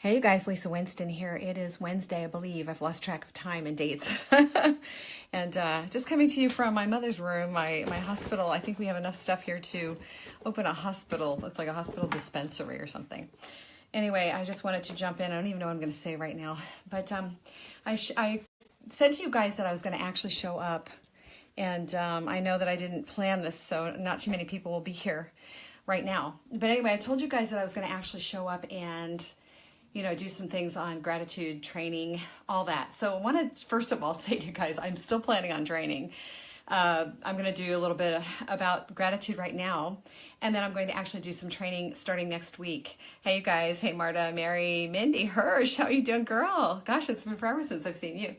Hey you guys, Lisa Winston here. It is Wednesday, I believe. I've lost track of time and dates. And just coming to you from my mother's room, my hospital. I think we have enough stuff here to open a hospital. It's like a hospital dispensary or something. Anyway, I just wanted to jump in. I don't even know what I'm going to say right now. But I said to you guys that I was going to actually show up. And I know that I didn't plan this, so not too many people will be here right now. But anyway, I told you guys that I was going to actually show up and do some things on gratitude, training, all that. So I want to, first of all, say to you guys, I'm still planning on training. I'm going to do a little bit about gratitude right now. And then I'm going to actually do some training starting next week. Hey, you guys. Hey, Marta, Mary, Mindy, Hirsch. How are you doing, girl? Gosh, it's been forever since I've seen you.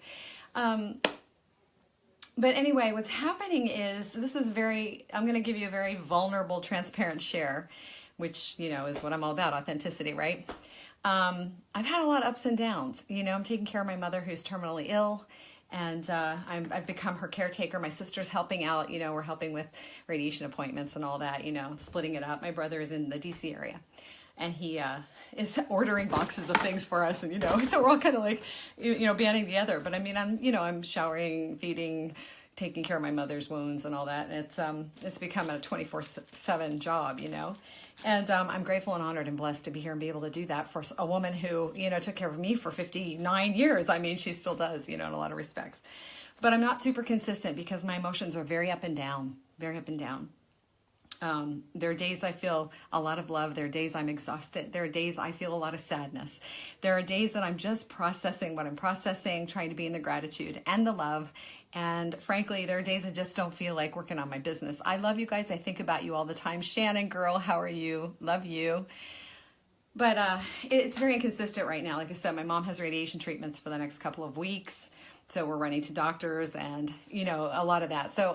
But anyway, what's happening is I'm going to give you a very vulnerable, transparent share, which, is what I'm all about, authenticity, right? I've had a lot of ups and downs. I'm taking care of my mother who's terminally ill, and I've become her caretaker. My sister's helping out. We're helping with radiation appointments and all that, splitting it up. My brother is in the DC area, and he is ordering boxes of things for us, and so we're all kind of like, banding together. But I mean, I'm showering, feeding, taking care of my mother's wounds and all that. And it's become a 24/7 job, And I'm grateful and honored and blessed to be here and be able to do that for a woman who, took care of me for 59 years. I mean, she still does, in a lot of respects. But I'm not super consistent because my emotions are very up and down, very up and down. There are days I feel a lot of love. There are days I'm exhausted. There are days I feel a lot of sadness. There are days that I'm just processing what I'm processing, trying to be in the gratitude and the love. And frankly, there are days I just don't feel like working on my business. I love you guys. I think about you all the time. Shannon, girl, how are you? Love you. But it's very inconsistent right now. Like I said, my mom has radiation treatments for the next couple of weeks. So we're running to doctors and, a lot of that. So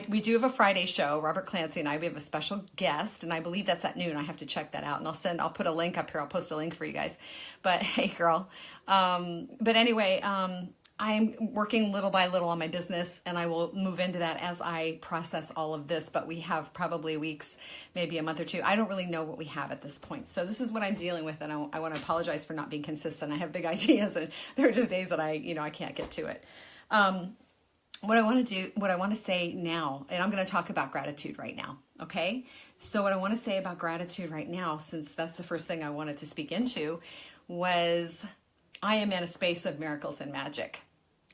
we do have a Friday show. Robert Clancy and we have a special guest, and I believe that's at noon. I have to check that out, and I'll put a link up here. I'll post a link for you guys. But hey, girl. But anyway, I'm working little by little on my business, and I will move into that as I process all of this. But we have probably weeks, maybe a month or two. I don't really know what we have at this point. So this is what I'm dealing with, and I want to apologize for not being consistent. I have big ideas, and there are just days that I can't get to it. What I want to say now, and I'm going to talk about gratitude right now, okay? So what I want to say about gratitude right now, since that's the first thing I wanted to speak into, was I am in a space of miracles and magic.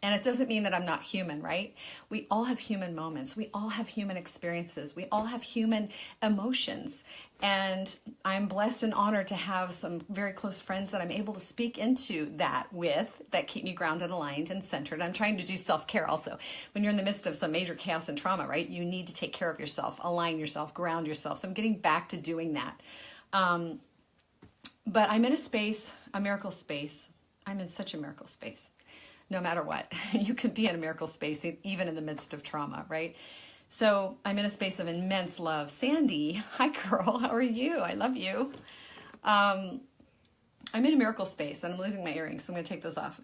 And it doesn't mean that I'm not human, right? We all have human moments. We all have human experiences. We all have human emotions. And I'm blessed and honored to have some very close friends that I'm able to speak into that with, that keep me grounded, aligned, and centered. I'm trying to do self-care also. When you're in the midst of some major chaos and trauma, right? You need to take care of yourself, align yourself, ground yourself. So I'm getting back to doing that. But I'm in a miracle space. I'm in such a miracle space. No matter what, you can be in a miracle space, even in the midst of trauma, right? So I'm in a space of immense love. Sandy, hi girl, how are you? I love you. I'm in a miracle space, and I'm losing my earrings, so I'm going to take those off.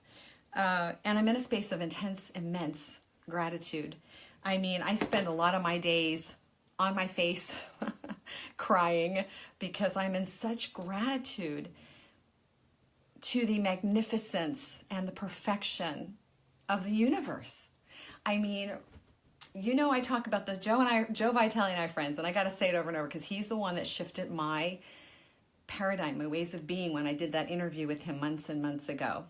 And I'm in a space of intense, immense gratitude. I mean, I spend a lot of my days on my face crying because I'm in such gratitude to the magnificence and the perfection of the universe. I mean, I talk about this. Joe Vitale and I are friends, and I got to say it over and over because he's the one that shifted my paradigm, my ways of being when I did that interview with him months and months ago.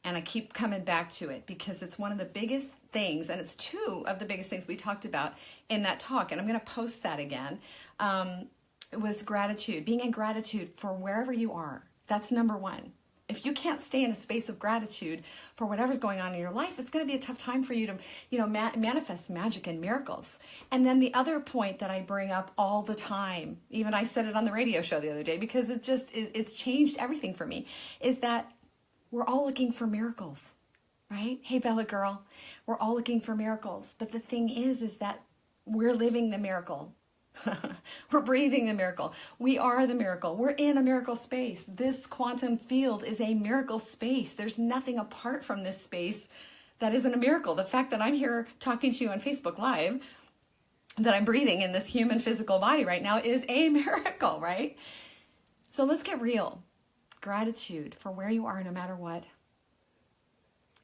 And I keep coming back to it because it's one of the biggest things, and it's two of the biggest things we talked about in that talk, and I'm going to post that again. It was gratitude, being in gratitude for wherever you are. That's number one. If you can't stay in a space of gratitude for whatever's going on in your life, it's going to be a tough time for you to, manifest magic and miracles. And then the other point that I bring up all the time, even I said it on the radio show the other day, because it's changed everything for me, is that we're all looking for miracles, right? Hey, Bella girl, we're all looking for miracles. But the thing is that we're living the miracle. We're breathing the miracle. We are the miracle. We're in a miracle space. This quantum field is a miracle space. There's nothing apart from this space that isn't a miracle. The fact that I'm here talking to you on Facebook Live, that I'm breathing in this human physical body right now is a miracle, right? So let's get real. gratitude for where you are no matter what,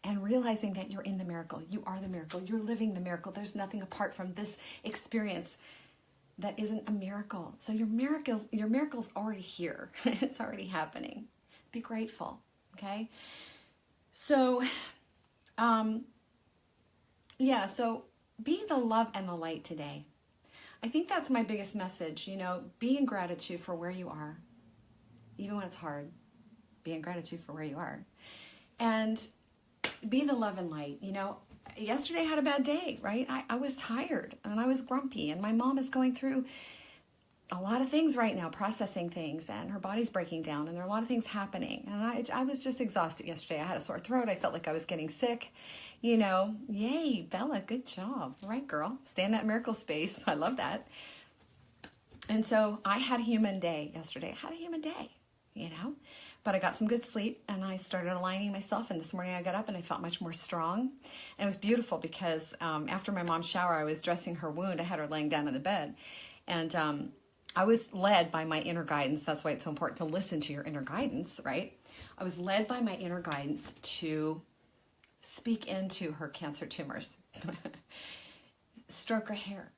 and realizing that you're in the miracle. You are the miracle. You're living the miracle. There's nothing apart from this experience that isn't a miracle. So your miracle's already here. It's already happening. Be grateful, okay? So, so be the love and the light today. I think that's my biggest message, be in gratitude for where you are. Even when it's hard, be in gratitude for where you are. And be the love and light. Yesterday I had a bad day, right? I was tired and I was grumpy, and my mom is going through a lot of things right now, processing things, and her body's breaking down, and there are a lot of things happening. And I was just exhausted yesterday. I had a sore throat. I felt like I was getting sick. Yay, Bella, good job. All right, girl. Stay in that miracle space. I love that. And so I had a human day yesterday. I had a human day, But I got some good sleep, and I started aligning myself. And this morning I got up and I felt much more strong. And it was beautiful because after my mom's shower, I was dressing her wound. I had her laying down in the bed. And I was led by my inner guidance. That's why it's so important to listen to your inner guidance, right? I was led by my inner guidance to speak into her cancer tumors. Stroke her hair.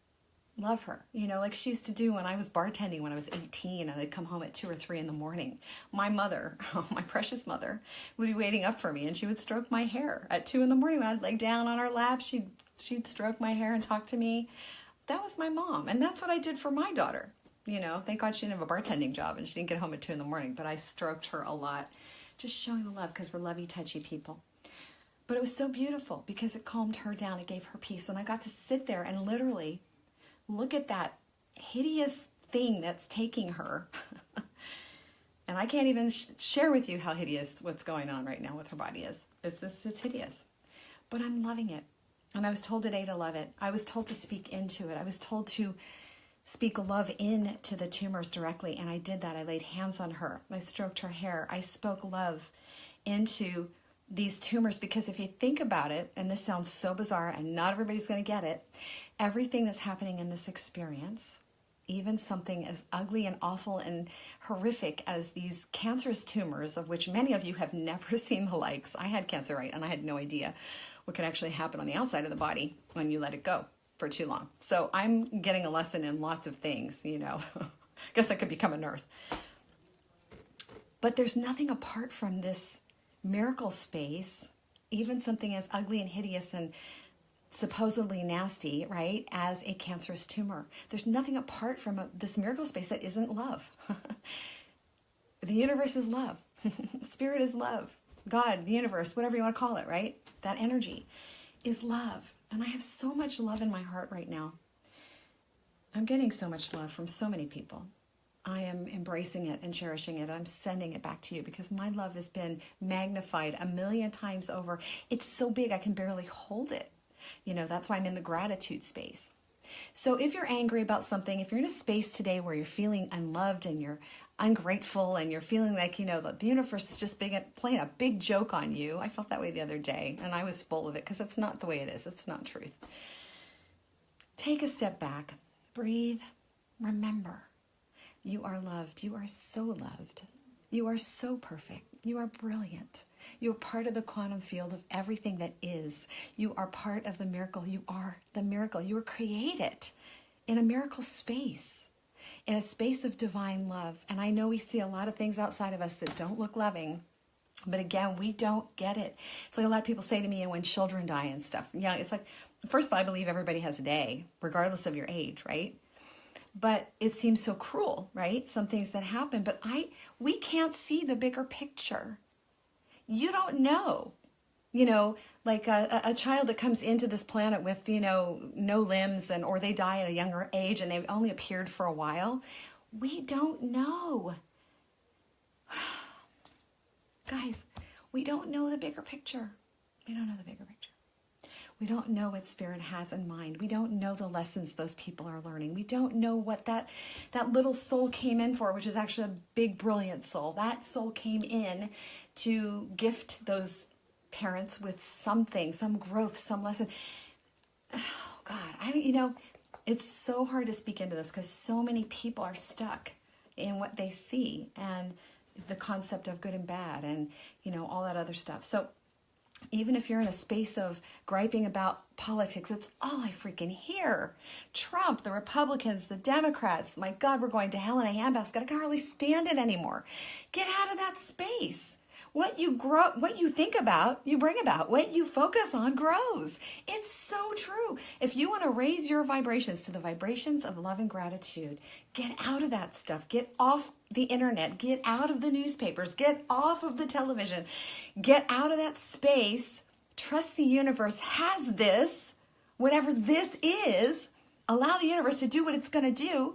Love her, like she used to do when I was bartending when I was 18, and I'd come home at 2 or 3 in the morning. My mother, my precious mother, would be waiting up for me, and she would stroke my hair at 2 in the morning. When I'd lay down on her lap, she'd stroke my hair and talk to me. That was my mom, and that's what I did for my daughter. Thank God she didn't have a bartending job and she didn't get home at 2 in the morning, but I stroked her a lot, just showing the love, because we're lovey, touchy people. But it was so beautiful because it calmed her down. It gave her peace, and I got to sit there and literally look at that hideous thing that's taking her. And I can't even share with you how hideous what's going on right now with her body is. It's hideous. But I'm loving it. And I was told today to love it. I was told to speak into it. I was told to speak love into the tumors directly. And I did that. I laid hands on her. I stroked her hair. I spoke love into these tumors, because if you think about it, and this sounds so bizarre and not everybody's going to get it, everything that's happening in this experience, even something as ugly and awful and horrific as these cancerous tumors, of which many of you have never seen the likes. I had cancer, right? And I had no idea what could actually happen on the outside of the body when you let it go for too long. So I'm getting a lesson in lots of things, Guess I could become a nurse. But there's nothing apart from this miracle space, even something as ugly and hideous and supposedly nasty, right, as a cancerous tumor. There's nothing apart from this miracle space that isn't love. The universe is love. Spirit is love. God, the universe, whatever you want to call it, right? That energy is love. And I have so much love in my heart right now. I'm getting so much love from so many people. I am embracing it and cherishing it. I'm sending it back to you because my love has been magnified 1,000,000 times over. It's so big I can barely hold it. That's why I'm in the gratitude space. So if you're angry about something, if you're in a space today where you're feeling unloved and you're ungrateful and you're feeling like, the universe is just playing a big joke on you. I felt that way the other day, and I was full of it because it's not the way it is. It's not truth. Take a step back. Breathe. Remember. You are loved. You are so loved. You are so perfect. You are brilliant. You are part of the quantum field of everything that is. You are part of the miracle. You are the miracle. You were created in a miracle space, in a space of divine love. And I know we see a lot of things outside of us that don't look loving, but again, we don't get it. It's like a lot of people say to me, and when children die and stuff, it's like, first of all, I believe everybody has a day, regardless of your age, right? But it seems so cruel, right? Some things that happen, but we can't see the bigger picture. You don't know, like a child that comes into this planet with, no limbs or they die at a younger age and they've only appeared for a while. We don't know. Guys, we don't know the bigger picture. We don't know the bigger picture. We don't know what Spirit has in mind. We don't know the lessons those people are learning. We don't know what that little soul came in for, which is actually a big, brilliant soul. That soul came in to gift those parents with something, some growth, some lesson. Oh, God, it's so hard to speak into this because so many people are stuck in what they see. And the concept of good and bad and, all that other stuff. So even if you're in a space of griping about politics, it's all I freaking hear. Trump, the Republicans, the Democrats, my God, we're going to hell in a handbasket. I can hardly stand it anymore. Get out of that space. What you think about, you bring about. What you focus on grows. It's so true. If you want to raise your vibrations to the vibrations of love and gratitude, get out of that stuff. Get off the internet. Get out of the newspapers. Get off of the television. Get out of that space. Trust the universe has this, whatever this is. Allow the universe to do what it's going to do.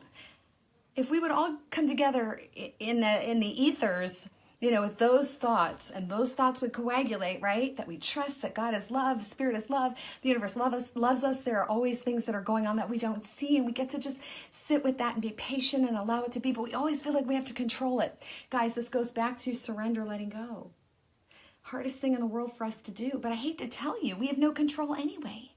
If we would all come together in the ethers, with those thoughts, and those thoughts would coagulate, right? That we trust that God is love, Spirit is love, the universe loves us. There are always things that are going on that we don't see, and we get to just sit with that and be patient and allow it to be, but we always feel like we have to control it. Guys, this goes back to surrender, letting go. Hardest thing in the world for us to do, but I hate to tell you, we have no control anyway.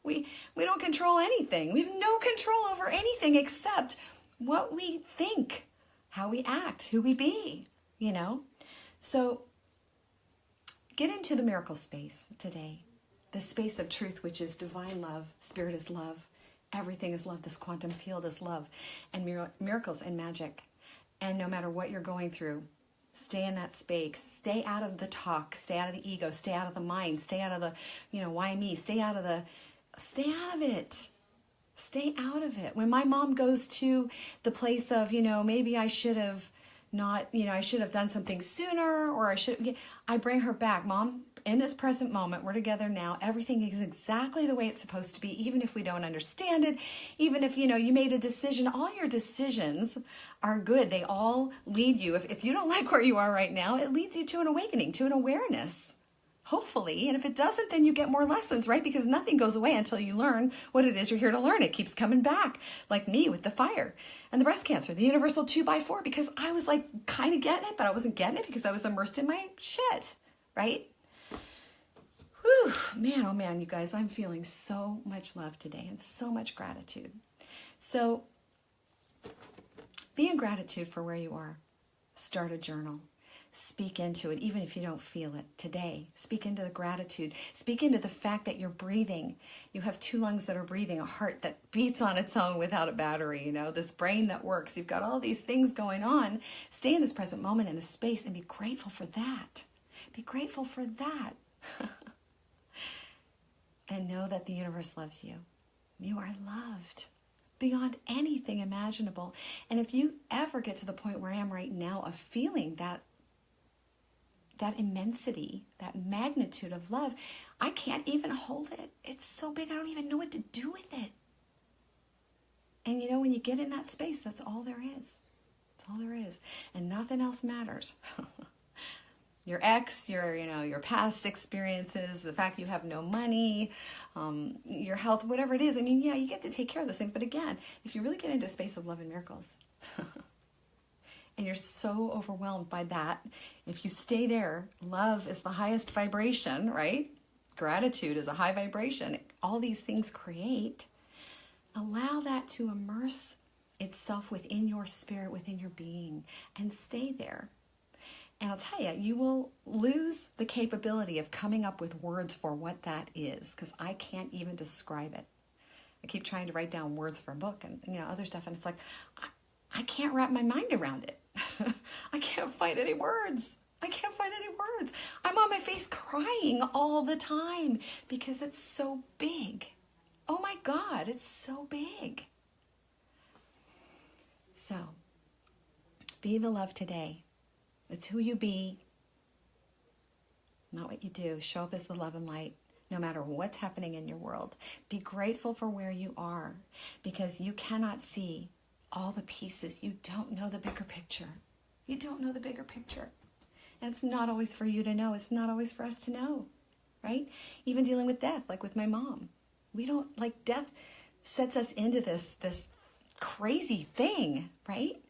we don't control anything. We have no control over anything except what we think, how we act, who we be, So get into the miracle space today, the space of truth, which is divine love, Spirit is love, everything is love, this quantum field is love, and miracles and magic. And no matter what you're going through, stay in that space, stay out of the talk, stay out of the ego, stay out of the mind, stay out of the, why me, stay out of it. Stay out of it. When my mom goes to the place of, maybe I should have not, I should have done something sooner, or I bring her back. Mom, in this present moment, we're together now. Everything is exactly the way it's supposed to be, even if we don't understand it, even if, you made a decision. All your decisions are good. They all lead you. If you don't like where you are right now, it leads you to an awakening, to an awareness. Hopefully, and if it doesn't, then you get more lessons, right? Because nothing goes away until you learn what it is you're here to learn. It keeps coming back, like me with the fire and the breast cancer, the universal 2x4, because I was like kind of getting it, but I wasn't getting it because I was immersed in my shit, right? Whew, man, oh man, you guys, I'm feeling so much love today and so much gratitude. So be in gratitude for where you are. Start a journal. Speak into it, even if you don't feel it today. Speak into the gratitude. Speak into the fact that you're breathing. You have 2 lungs that are breathing, a heart that beats on its own without a battery, this brain that works. You've got all these things going on. Stay in this present moment, in this space, and be grateful for that. Be grateful for that. And know that the universe loves you. You are loved beyond anything imaginable. And if you ever get to the point where I am right now of feeling that immensity, that magnitude of love, I can't even hold it. It's so big, I don't even know what to do with it. And when you get in that space, that's all there is. That's all there is. And nothing else matters. Your ex, your past experiences, the fact you have no money, your health, whatever it is. You get to take care of those things. But again, if you really get into a space of love and miracles, and you're so overwhelmed by that, if you stay there, love is the highest vibration, right? Gratitude is a high vibration. All these things create. Allow that to immerse itself within your spirit, within your being, and stay there. And I'll tell you, you will lose the capability of coming up with words for what that is, because I can't even describe it. I keep trying to write down words for a book and other stuff, and it's like, I can't wrap my mind around it. I can't find any words. I'm on my face crying all the time because it's so big. Oh my God, it's so big. So, be the love today. It's who you be, not what you do. Show up as the love and light, no matter what's happening in your world. Be grateful for where you are, because you cannot see all the pieces. You don't know the bigger picture. You don't know the bigger picture. And it's not always for you to know. It's not always for us to know, right? Even dealing with death, like with my mom. Death sets us into this crazy thing, right?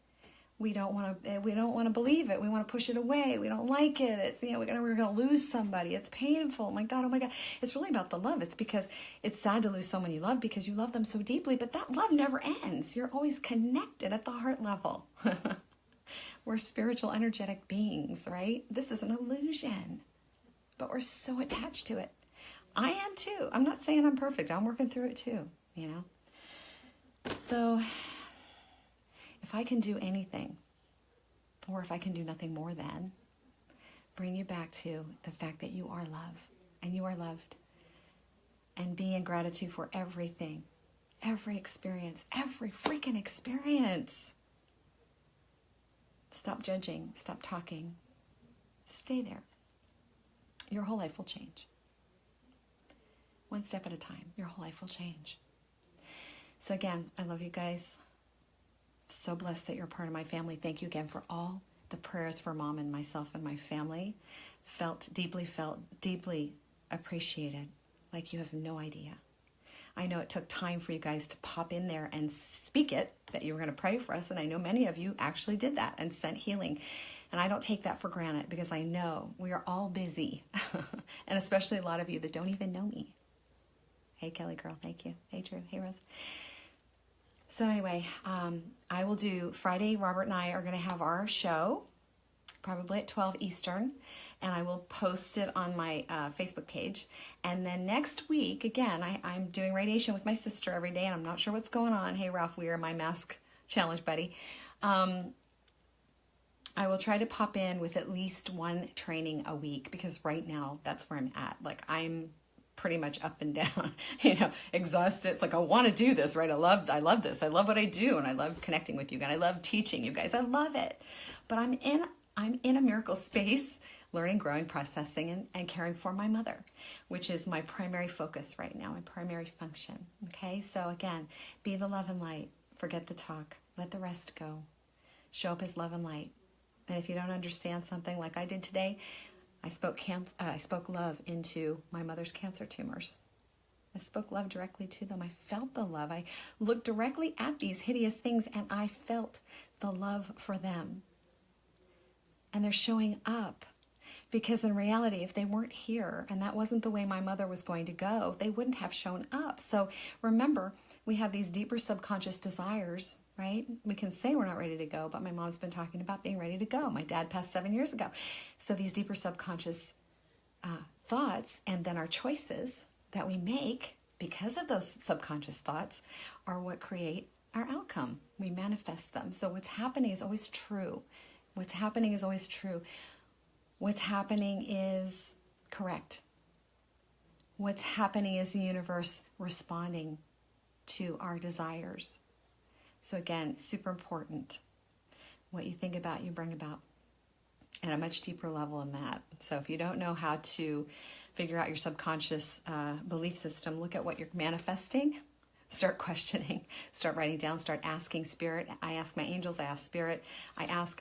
We don't want to believe it. We want to push it away. We don't like it. It's, we're going to lose somebody. It's painful. Oh my God. It's really about the love. It's because it's sad to lose someone you love because you love them so deeply, but that love never ends. You're always connected at the heart level. We're spiritual, energetic beings, right? This is an illusion, but we're so attached to it. I am too. I'm not saying I'm perfect. I'm working through it too, you know? So if I can do anything, or if I can do nothing more than bring you back to the fact that you are love and you are loved, and be in gratitude for everything, every experience, every freaking experience. Stop judging, stop talking, stay there. Your whole life will change. One step at a time, your whole life will change. So again, I love you guys. So blessed that you're part of my family. Thank you again for all the prayers for Mom and myself and my family. Felt deeply appreciated, like you have no idea. I know it took time for you guys to pop in there and speak it, that you were going to pray for us, and I know many of you actually did that and sent healing. And I don't take that for granted, because I know we are all busy, and especially a lot of you that don't even know me. Hey, Kelly girl, thank you. Hey, Drew. Hey, Rose. So anyway, I will do Friday. Robert and I are going to have our show, probably at 12 Eastern, and I will post it on my Facebook page. And then next week, again, I'm doing radiation with my sister every day, and I'm not sure what's going on. Hey, Ralph Weir, my mask challenge buddy. I will try to pop in with at least one training a week, because right now that's where I'm at. Like, I'm pretty much up and down, exhausted. It's like, I want to do this, right? I love this. I love what I do, and I love connecting with you, and I love teaching you guys. I love it. But I'm in a miracle space, learning, growing, processing, and caring for my mother, which is my primary focus right now, my primary function. Okay, so again, be the love and light. Forget the talk. Let the rest go. Show up as love and light. And if you don't understand something like I did today, I spoke love into my mother's cancer tumors. I spoke love directly to them. I felt the love. I looked directly at these hideous things, and I felt the love for them. And they're showing up, because in reality, if they weren't here and that wasn't the way my mother was going to go, they wouldn't have shown up. So remember, we have these deeper subconscious desires, right? We can say we're not ready to go, but my mom's been talking about being ready to go. My dad passed 7 years ago. So these deeper subconscious thoughts, and then our choices that we make because of those subconscious thoughts, are what create our outcome. We manifest them. So what's happening is always true. What's happening is always true. What's happening is correct. What's happening is the universe responding to our desires. So again, super important. What you think about, you bring about, at a much deeper level than that. So if you don't know how to figure out your subconscious belief system, look at what you're manifesting. Start questioning, start writing down, start asking Spirit. I ask my angels, I ask Spirit. I ask.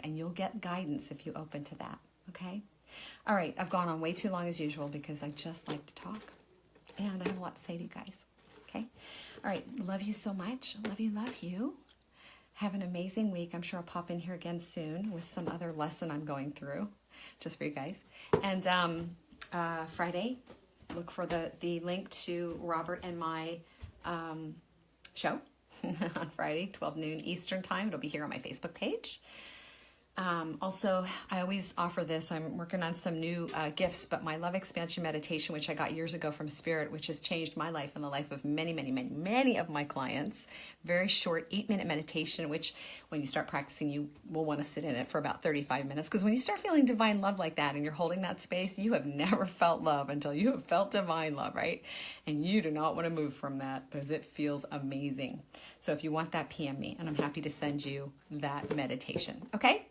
And you'll get guidance if you open to that, okay? All right, I've gone on way too long as usual, because I just like to talk. And I have a lot to say to you guys, okay? All right, love you so much. Love you. Have an amazing week. I'm sure I'll pop in here again soon with some other lesson I'm going through, just for you guys. And Friday, look for the link to Robert and my show on Friday, 12 noon Eastern time. It'll be here on my Facebook page. Also, I always offer this. I'm working on some new gifts, but my love expansion meditation, which I got years ago from Spirit, which has changed my life and the life of many of my clients. Very short 8-minute meditation, which when you start practicing, you will want to sit in it for about 35 minutes. Because when you start feeling divine love like that and you're holding that space, you have never felt love until you have felt divine love, right? And you do not want to move from that, because it feels amazing. So if you want that, PM me, and I'm happy to send you that meditation. Okay?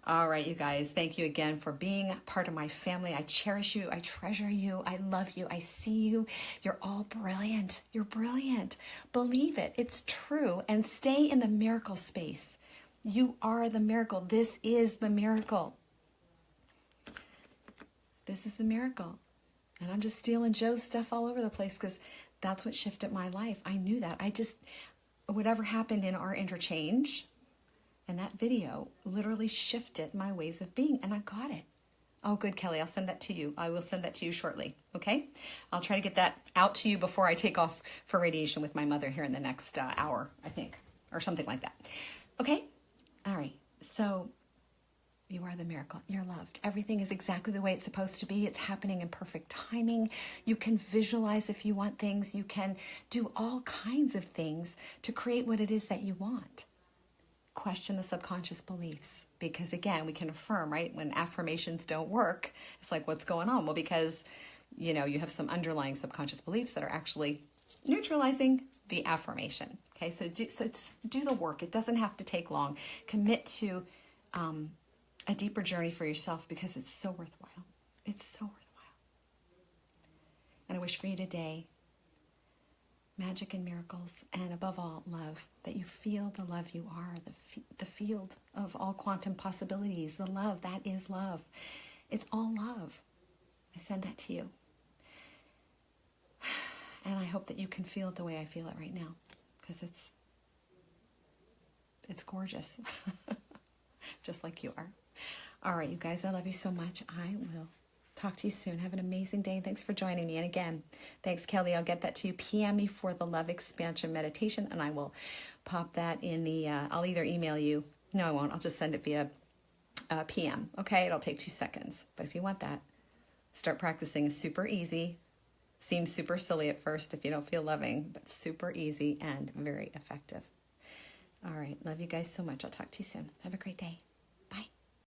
All right, you guys, thank you again for being part of my family. I cherish you. I treasure you. I love you. I see you. You're all brilliant. You're brilliant. Believe it. It's true. And stay in the miracle space. You are the miracle. This is the miracle. This is the miracle. And I'm just stealing Joe's stuff all over the place, because that's what shifted my life. I knew that. Whatever happened in our interchange, and that video literally shifted my ways of being, and I got it. Oh, good, Kelly. I'll send that to you. I will send that to you shortly, okay? I'll try to get that out to you before I take off for radiation with my mother here in the next hour, I think, or something like that. Okay? All right. So you are the miracle. You're loved. Everything is exactly the way it's supposed to be. It's happening in perfect timing. You can visualize if you want things. You can do all kinds of things to create what it is that you want. Question the subconscious beliefs, because again, we can affirm, right? When affirmations don't work, it's like, what's going on? Well, because, you have some underlying subconscious beliefs that are actually neutralizing the affirmation. Okay, so do the work. It doesn't have to take long. Commit to a deeper journey for yourself, because it's so worthwhile. It's so worthwhile. And I wish for you today magic and miracles, and above all, love. That you feel the love you are, the field of all quantum possibilities. The love, that is love. It's all love. I send that to you. And I hope that you can feel it the way I feel it right now, because it's gorgeous, just like you are. All right, you guys, I love you so much. I will talk to you soon. Have an amazing day. Thanks for joining me. And again, thanks, Kelly. I'll get that to you. PM me for the Love Expansion Meditation, and I will pop that in the, I'll either email you. No, I won't. I'll just send it via PM. Okay, it'll take 2 seconds. But if you want that, start practicing. It's super easy. Seems super silly at first if you don't feel loving, but super easy and very effective. All right. Love you guys so much. I'll talk to you soon. Have a great day.